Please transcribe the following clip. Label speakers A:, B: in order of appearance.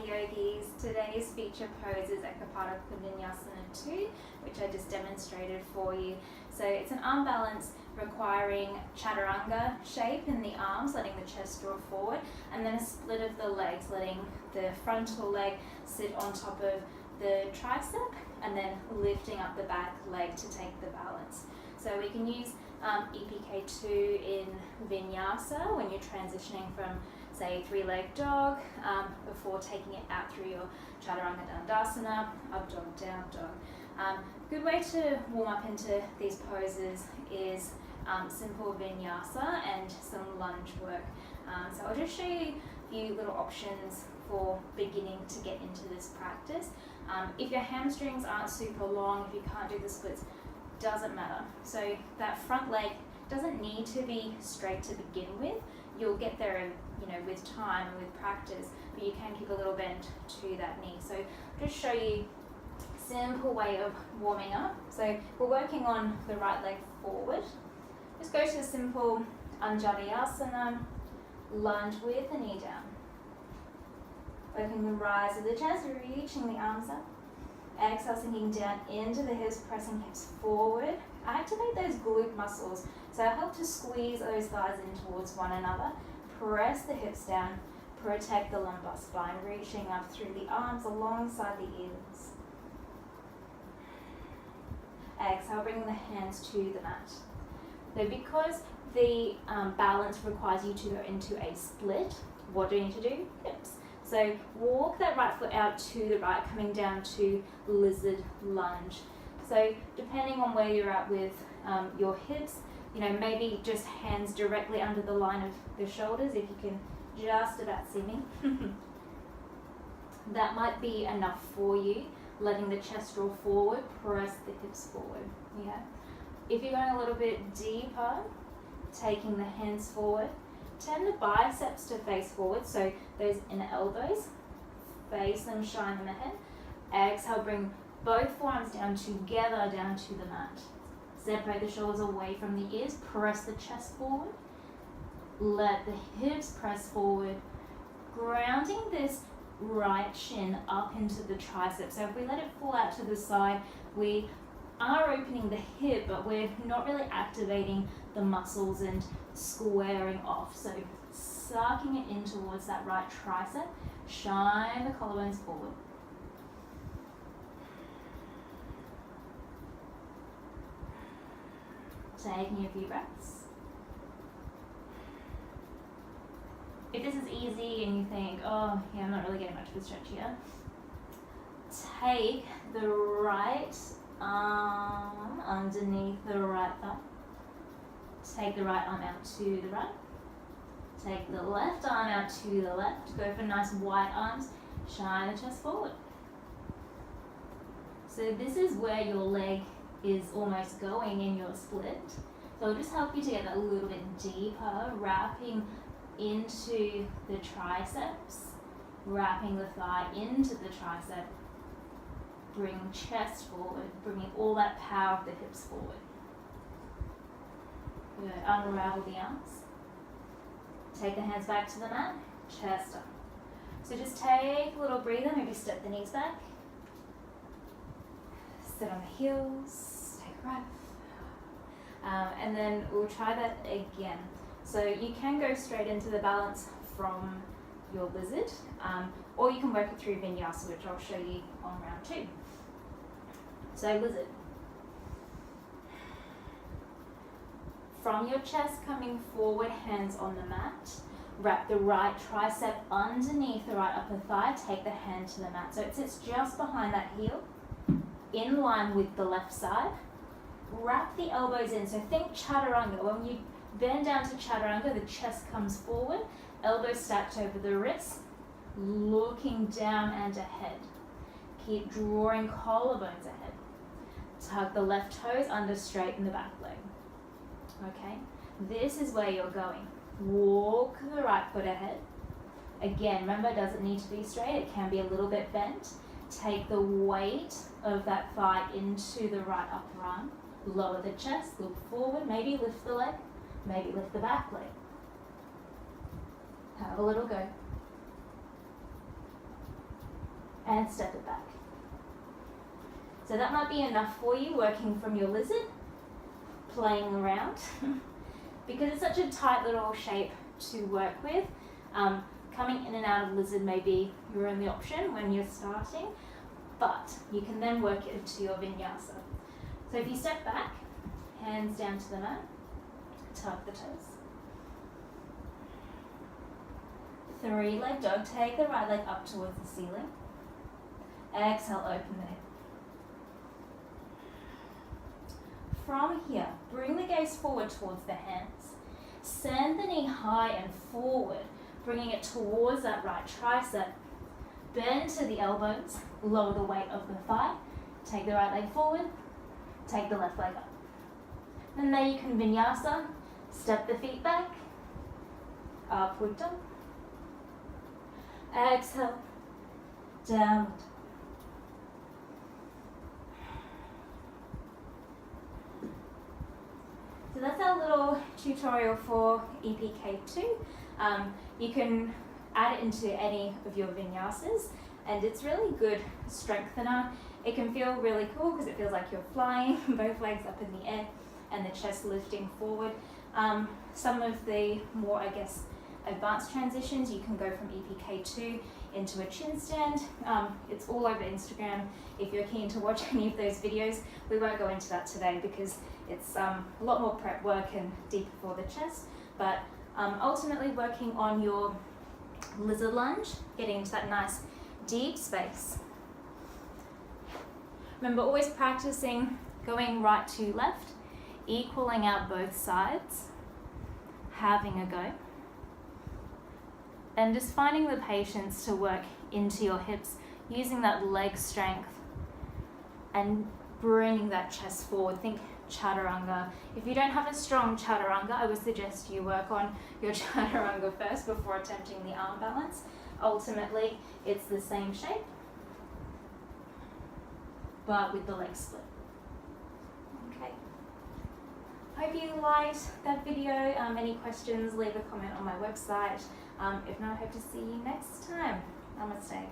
A: yogis. Today's feature pose is Koundinyasana 2, which I just demonstrated for you. So it's an arm balance requiring chaturanga shape in the arms, letting the chest draw forward, and then a split of the legs, letting the frontal leg sit on top of the tricep, and then lifting up the back leg to take the balance. So we can use EPK2 in vinyasa when you're transitioning from, say, three-leg dog before taking it out through your chaturanga dandasana, up dog, down dog. Good way to warm up into these poses is simple vinyasa and some lunge work. So I'll just show you a few little options for beginning to get into this practice. If your hamstrings aren't super long, if you can't do the splits, doesn't matter. So that front leg doesn't need to be straight to begin with. You'll get there, with time and with practice, but you can keep a little bend to that knee. So just show you a simple way of warming up. So we're working on the right leg forward. Just go to a simple Koundinyasana, lunge with the knee down. Working the rise of the chest, reaching the arms up. Exhale, sinking down into the hips, pressing hips forward. Activate those glute muscles. So help to squeeze those thighs in towards one another. Press the hips down. Protect the lumbar spine, reaching up through the arms alongside the ears. Exhale, bringing the hands to the mat. So because the balance requires you to go into a split, what do you need to do? Hips. So walk that right foot out to the right, coming down to lizard lunge. So depending on where you're at with your hips, maybe just hands directly under the line of the shoulders, if you can just about see me. That might be enough for you, letting the chest draw forward, press the hips forward. Yeah. If you're going a little bit deeper, taking the hands forward, turn the biceps to face forward, so those inner elbows, face them, shine them ahead. Exhale, bring both forearms down together, down to the mat. Separate the shoulders away from the ears, press the chest forward. Let the hips press forward, grounding this right shin up into the tricep. So if we let it fall out to the side, we are opening the hip, but we're not really activating the muscles and squaring off. So sucking it in towards that right tricep, shine the collarbones forward. Taking a few breaths. If this is easy and you think, oh yeah, I'm not really getting much of a stretch here, take the right arm underneath the right thigh. Take the right arm out to the right. Take the left arm out to the left. Go for nice wide arms. Shine the chest forward. So this is where your leg is almost going in your split. So it'll just help you to get that a little bit deeper, wrapping into the triceps, wrapping the thigh into the tricep. Bring chest forward, bringing all that power of the hips forward. Good. Unravel the arms. Take the hands back to the mat, chest up. So just take a little breather, maybe step the knees back. Sit on the heels, take a breath. And then we'll try that again. So you can go straight into the balance from your lizard, or you can work it through vinyasa, which I'll show you on round 2. So lizard. From your chest coming forward, hands on the mat. Wrap the right tricep underneath the right upper thigh. Take the hand to the mat. So it sits just behind that heel, in line with the left side. Wrap the elbows in. So think chaturanga. When you bend down to chaturanga, the chest comes forward, elbows stacked over the wrists, looking down and ahead. Keep drawing collarbones ahead. Tuck the left toes under, straighten the back leg. Okay, this is where you're going. Walk the right foot ahead. Again, remember, it doesn't need to be straight. It can be a little bit bent. Take the weight of that thigh into the right upper arm. Lower the chest, look forward, maybe lift the leg, maybe lift the back leg. Have a little go. and step it back. So that might be enough for you working from your lizard, playing around. Because it's such a tight little shape to work with, coming in and out of lizard may be your only option when you're starting, but you can then work it into your vinyasa. So if you step back, hands down to the mat, tuck the toes. 3-leg dog, take the right leg up towards the ceiling. Exhale, open the hip. From here, bring the gaze forward towards the hands. Send the knee high and forward, bringing it towards that right tricep. Bend to the elbows, lower the weight of the thigh. Take the right leg forward, take the left leg up. And then you can vinyasa, step the feet back, upward dog. Exhale, downward. So that's our little tutorial for EPK2. You can add it into any of your vinyasas, and it's really good strengthener. It can feel really cool because it feels like you're flying, both legs up in the air and the chest lifting forward. Some of the more, advanced transitions, you can go from EPK2 into a chin stand. It's all over Instagram. If you're keen to watch any of those videos, we won't go into that today because it's a lot more prep work and deeper for the chest, but ultimately working on your lizard lunge, getting into that nice deep space. Remember, always practicing going right to left, equaling out both sides, having a go, and just finding the patience to work into your hips, using that leg strength and bringing that chest forward. Think chaturanga. If you don't have a strong chaturanga, I would suggest you work on your chaturanga first before attempting the arm balance. Ultimately, it's the same shape, but with the leg split. Okay. Hope you liked that video. Any questions, leave a comment on my website. If not, I hope to see you next time. Namaste.